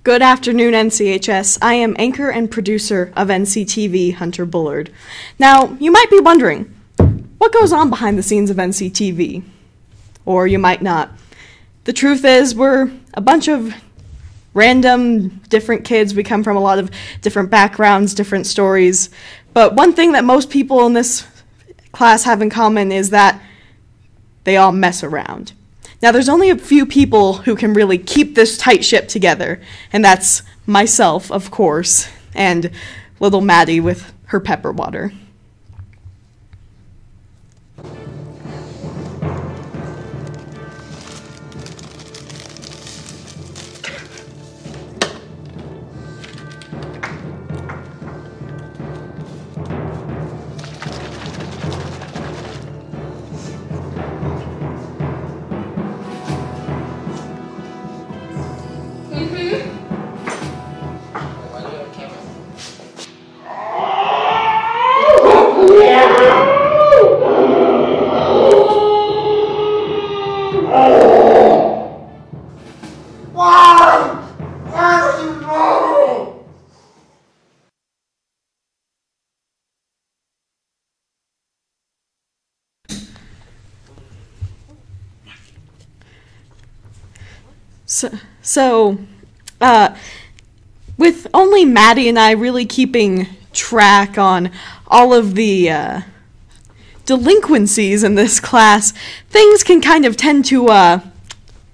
Good afternoon, NCHS. I am anchor and producer of NCTV, Hunter Bullard. Now, you might be wondering, what goes on behind the scenes of NCTV? Or you might not. The truth is, we're a bunch of random, different kids. We come from a lot of different backgrounds, different stories. But one thing that most people in this class have in common is that they all mess around. Now, there's only a few people who can really keep this tight ship together, and that's myself, of course, and little Maddie with her pepper water. With only Maddie and I really keeping track on all of the delinquencies in this class, things can kind of tend to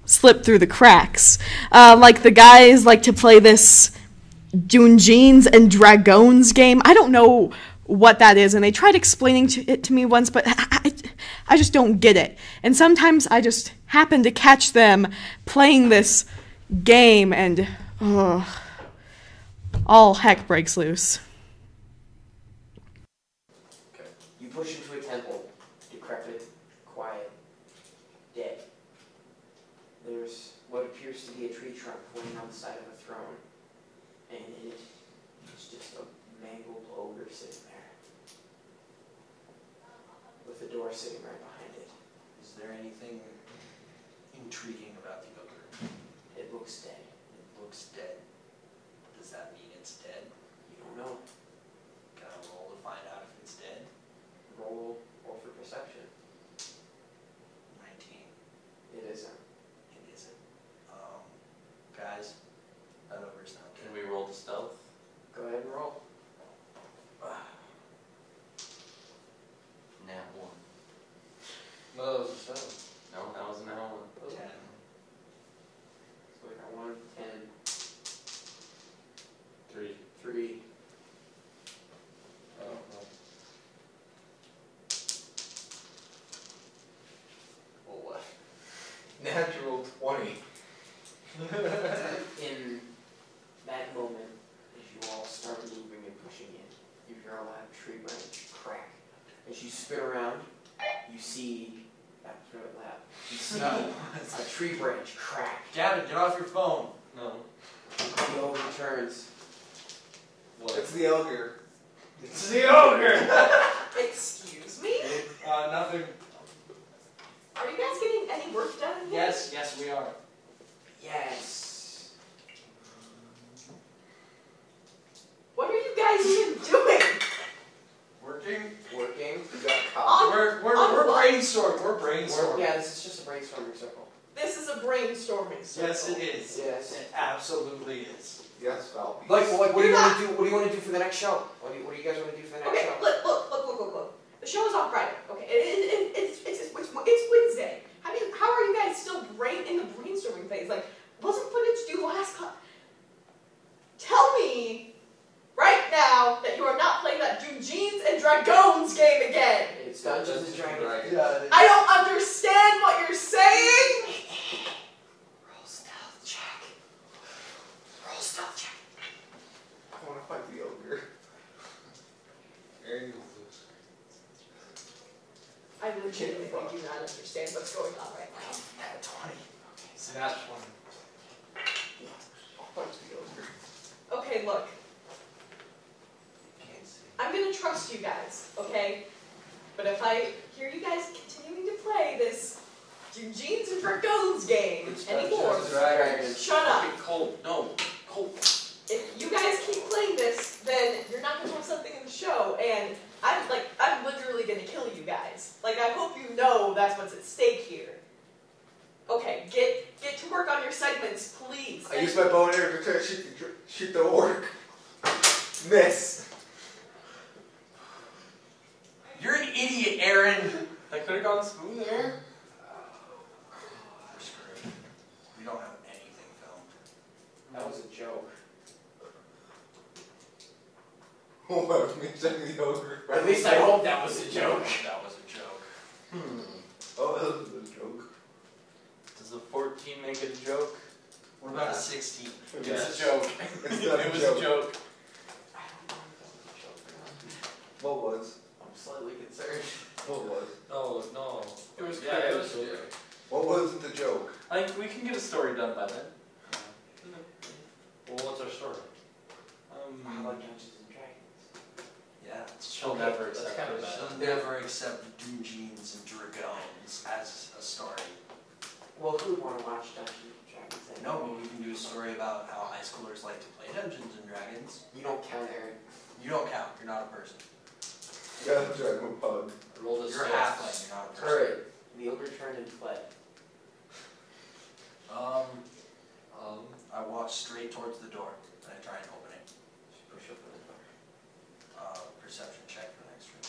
slip through the cracks. Like the guys like to play this Dungeons and Dragons game. I don't know what that is, and they tried explaining it to me once, but I just don't get it. And sometimes I just happen to catch them playing this game, and all heck breaks loose. Okay. You push into a temple, decrepit, quiet, dead. There's what appears to be a tree trunk pointing on the side of a throne, and in it is just a mangled ogre sitting there, with the door sitting right behind it. Is there anything intriguing about the ogre? It looks dead. It looks dead. Does that mean it's dead? You don't know. Can I roll to find out if it's dead? Roll for perception. 19. It isn't. It isn't. Guys, that ogre's not dead. Can we roll to stealth? Go ahead and roll. Nat 1. No, that was a 7. No, that was a nat 1. 10. So we got 1, 10, 3. 3. Oh, no. Well, what? Natural 20. In that moment, as you all start moving and pushing in, you hear a loud tree branch crack. As you spin around, you see You see a tree branch crack. Gavin, get off your phone. No. The ogre turns. What? It's the ogre. It's the ogre! Excuse me? Nothing. Are you guys getting any work done in here? Yes, we are. Yes. What are you guys even doing? Working? Working. You got caught. On We're what? brainstorming. We're brainstorming. Yeah, this is just a brainstorming circle. This is a brainstorming circle. Yes, it is. Yes. It absolutely is. Yes, Valby. Like, what do you want to do? What do you want to do for the next show? What do you guys want to do for the next Okay, show? look. The show is on Friday. Okay, it's Wednesday. How are you guys still in the brainstorming phase? Like, wasn't footage due last class? Tell me right now that you are not playing that Dungeons and Dragons game again. It's Dungeons and Dragons. Yeah, I don't understand what you're saying. Roll stealth check. Roll stealth check. I want to fight the ogre. I legitimately do not understand what's going on right now. Nat 20. Okay, So that's 20. I'll fight the ogre. Okay, look. Can't see. I'm gonna trust you guys, okay? But if I hear you guys continuing to play this Dungeons and Dragons game anymore, Dragons. shut up. Okay, Cole, no. If you guys keep playing this, then you're not gonna have something in the show, and I'm literally gonna kill you guys. Like, I hope you know that's what's at stake here. Okay, get to work on your segments, please. I used my bow and arrow to try to shoot the orc. Miss. You're an idiot, Aaron. That could have gone smoother. We're screwed. We don't have anything filmed. That was a joke. What? Me sending the ogre? Or at least I hope that was a joke. That was a joke. Oh, that was a joke. Does a 14 make it a joke? What about a 16? It's a joke. It's not It a was joke. a joke. I don't know if that was a joke or not. What was? I'm slightly concerned. What was? No, no. It was Yeah, it was a crazy. joke. What wasn't the joke? I think we can get a story done by then. Well, what's our story? How about Dungeons and Dragons? Yeah. She'll Okay, never that's accept kind of it. bad. She'll never accept Dungeons and Dragons as a story. Well, who would want to watch Dungeons and Dragons then? No, but we can do a story about how high schoolers like to play Dungeons and Dragons. You don't count, Aaron. You don't count. You're not a person. You gotta drag a pug. Roll this You're a halfling. You're not a person. Hurry. The ogre turned and fled. I walk straight towards the door and I try and open it. Just push open the door. Perception check for the next room.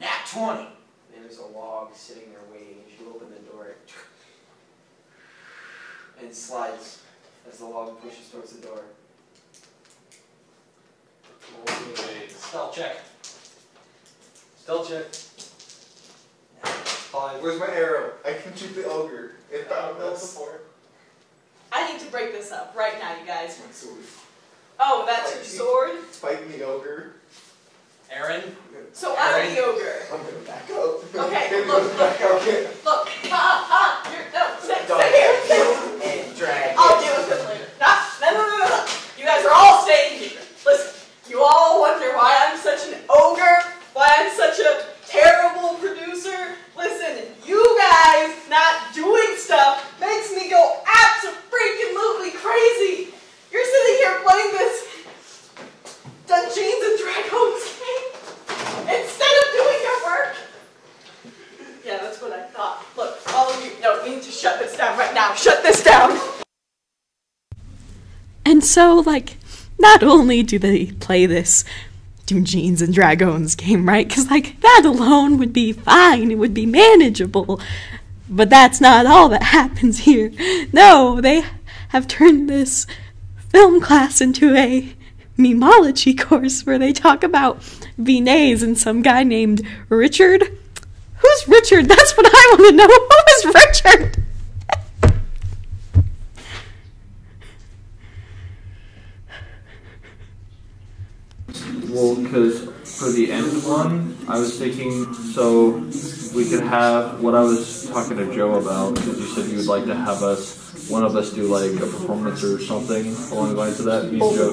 Nat 20! There's a log sitting there waiting. As you open the door, it slides as the log pushes towards the door. Wait, stealth check. Stealth check. 5. Where's my arrow? I can shoot the ogre. It found us. before. I need to break this up right now, you guys. My sword. Oh, that's your sword? Spike the ogre. Aaron? So I'm the ogre. I'm gonna back up. Okay, Maybe look, let's back up again. Look, stay here. And drag. I'll deal with it later. No. You guys are all staying here. Listen, you all wonder why I'm such an ogre, why I'm such a terrible producer. Listen, you guys not doing stuff makes me go absolutely crazy. You're sitting here playing this Dungeons and Dragons game instead of doing your work. Yeah, that's what I thought. Look, all of you, no, we need to shut this down right now. Shut this down. And so, like, not only do they play this Dungeons and Dragons game, right? Because, like, that alone would be fine. It would be manageable. But that's not all that happens here. No, they have turned this film class into a memology course where they talk about V-Nays and some guy named Richard. Who's Richard? That's what I want to know. Who is Richard? Well, because for the end one, I was thinking so we could have what I was talking to Joe about, because you said you would like to have one of us do like a performance or something along the lines of that. Me and Joe.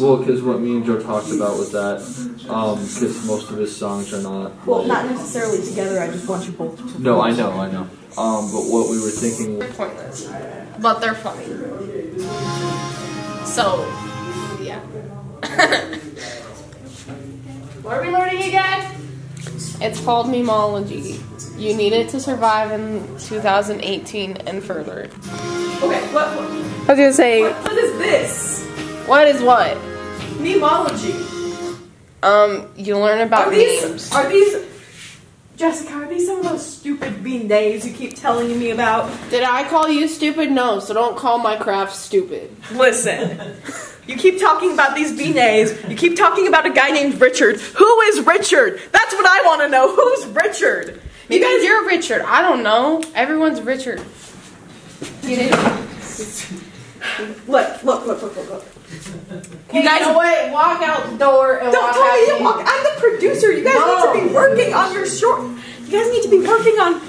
Well, because what me and Joe talked about was that, because most of his songs are not. Well, like, not necessarily together. I just want you both to. No, I know. But what we were thinking. They're pointless, but they're funny. So, yeah. What are we learning again? It's called memology. You need it to survive in 2018 and further. Okay, what I was gonna say, what is this? what is what? Memology. You learn about memes. Are these, Jessica, are these some of those stupid V-Nays you keep telling me about? Did I call you stupid? No, so don't call my craft stupid. Listen, you keep talking about these V-Nays, you keep talking about a guy named Richard. Who is Richard? That's what I want to know. Who's Richard? You Because guys, you're Richard. I don't know. Everyone's Richard. Get it? look. You guys, know what? Walk out the door and Don't walk tell out me to in. walk. I'm the producer. You guys need to be working on your short. You guys need to be working on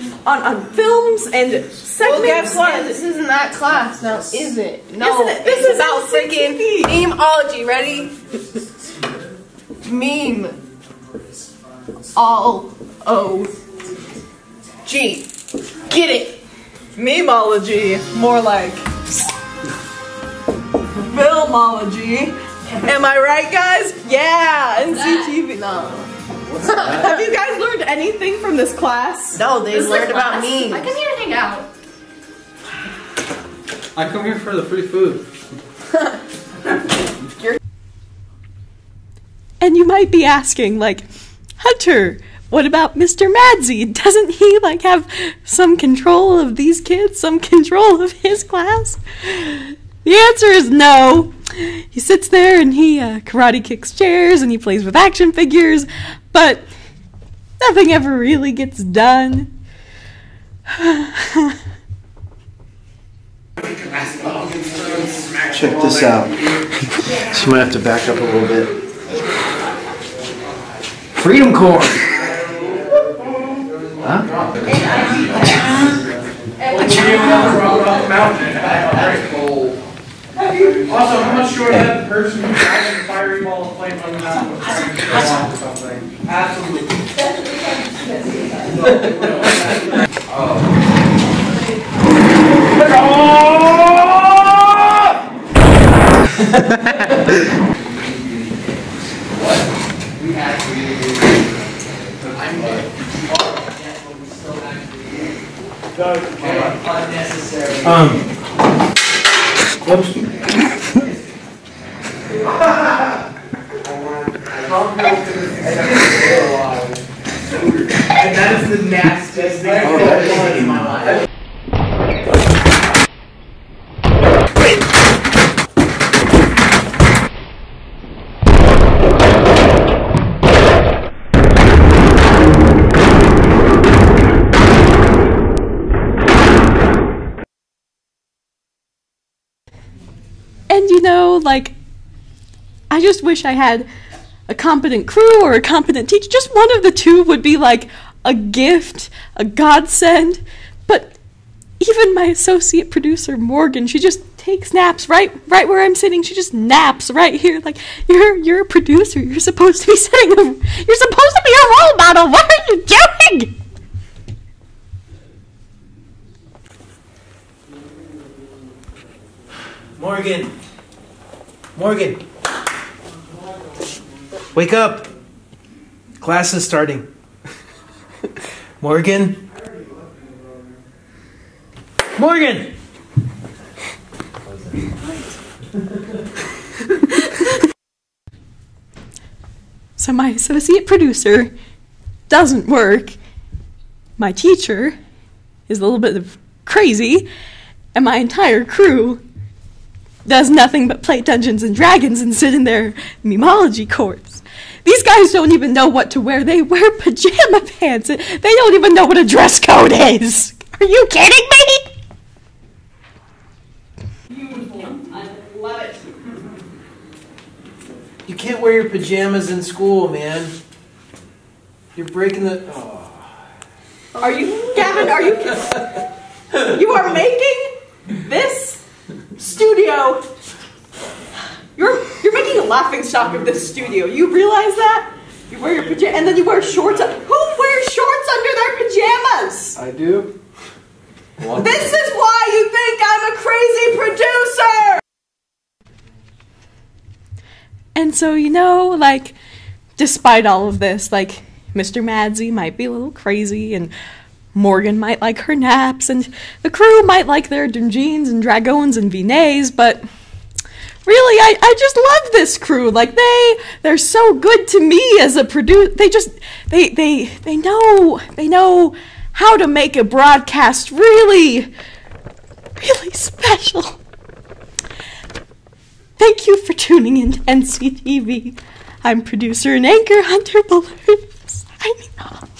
films and segments. Well, guess what? and- This isn't that class now, is it? No, Isn't it? This it's is about NCTV. freaking memeology. Ready? Meme. All O G. Get it? Memology, more like. memeology. Am I right, guys? Yeah, NCTV. No. Have you guys learned anything from this class? No, they learned about me. I come here to hang out. I come here for the free food. And you might be asking, like, Hunter, what about Mr. Madsey? Doesn't he, like, have some control of these kids? Some control of his class? The answer is no. He sits there and he karate kicks chairs and he plays with action figures, but nothing ever really gets done. Check this out. So might have to back up a little bit. Freedom Corps! Huh? Also, how much short that person who died in the fiery ball of flame on the mountain was trying to go on or something? Absolutely. Whoops. And that is the nastiest thing I've ever done in my life. And you know, like, I just wish I had a competent crew or a competent teacher. Just one of the two would be like a gift, a godsend. But even my associate producer, Morgan, she just takes naps right where I'm sitting. She just naps right here. Like, you're a producer. You're supposed to be you're supposed to be a role model. What are you doing? Morgan! Morgan! Wake up! Class is starting. Morgan? Morgan! So my associate producer doesn't work. My teacher is a little bit of crazy. And my entire crew does nothing but play Dungeons and Dragons and sit in their memeology course. These guys don't even know what to wear. They wear pajama pants. They don't even know what a dress code is. Are you kidding me? Beautiful. I love it. You can't wear your pajamas in school, man. You're breaking the... Oh. Are you, Gavin, are you you are making this studio, you're making a laughing stock of this studio. You realize that? You wear your pajamas, and then you wear shorts. Who wears shorts under their pajamas? I do. This is why you think I'm a crazy producer! And so, you know, like, despite all of this, like, Mr. Madsey might be a little crazy, and Morgan might like her naps, and the crew might like their jeans and dragons and V-nays, but really, I just love this crew. Like, they're so good to me as a producer. They know how to make a broadcast really, really special. Thank you for tuning in to NCTV. I'm producer and anchor Hunter Bullard, signing off.